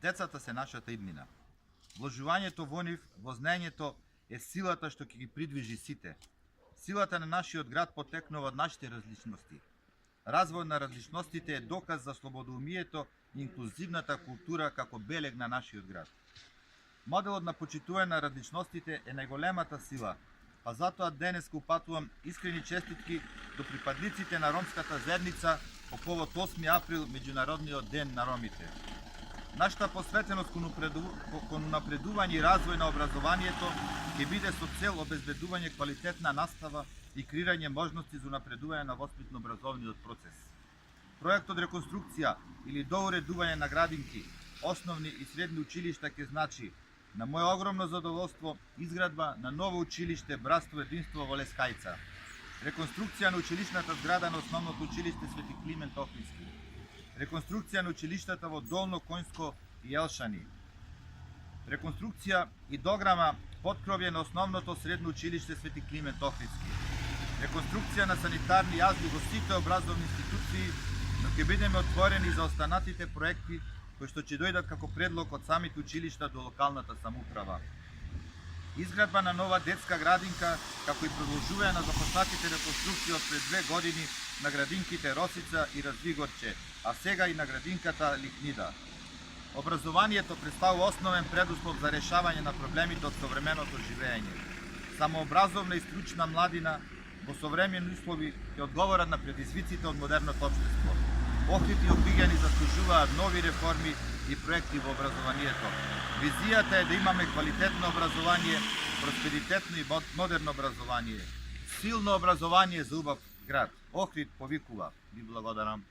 Децата се нашата иднина. Вложувањето во нив, во знаењето е силата што ќе ги придвижи сите. Силата на нашиот град потекнува од нашите различности. Развој на различностите е доказ за слободоумието и инклузивната култура како белег на нашиот град. Моделот на почитување на различностите е најголемата сила, а затоа денес упатувам искрени честитки до припадниците на ромската заедница по повод 8 април, Меѓународниот ден на ромите. Нашата посветеност кон напредување и развој на образованието ќе биде со цел обезбедување квалитетна настава и креирање можности за напредување на воспитно-образовниот процес. Проектот реконструкција или доуредување на градинки, основни и средни училишта ќе значи, на моје огромно задоволство, изградба на ново училиште Братство единство во Лескајца, реконструкција на училишната зграда на основното училиште Свети Климент Охридски, реконструкција на училиштата во Долно Коњско и Елшани, реконструкција и дограма поткровје на основното средно училиште Свети Климент Охридски, реконструкција на санитарни јазди во сите образовни институции, но ќе бидеме отворени за останатите проекти кои што ќе дојдат како предлог од самите училишта до локалната самоуправа. Изградба на нова детска градинка, како и продолжување на започнатите реконструкции од пред 2 години на градинките Росица и Развигорче, а сега и на градинката Ликнида. Образованието представува основен предуслов за решавање на проблемите од современото живење. Самообразовна и стручна младина во современи услови ќе одговорат на предизвиците од модерното општество. Охрид и Окригјани заслужуваат нови реформи и проекти во образованието. Визијата е да имаме квалитетно образование, просперитетно и модерно образование. Силно образование за убав град. Охрид повикува. Ви благодарам.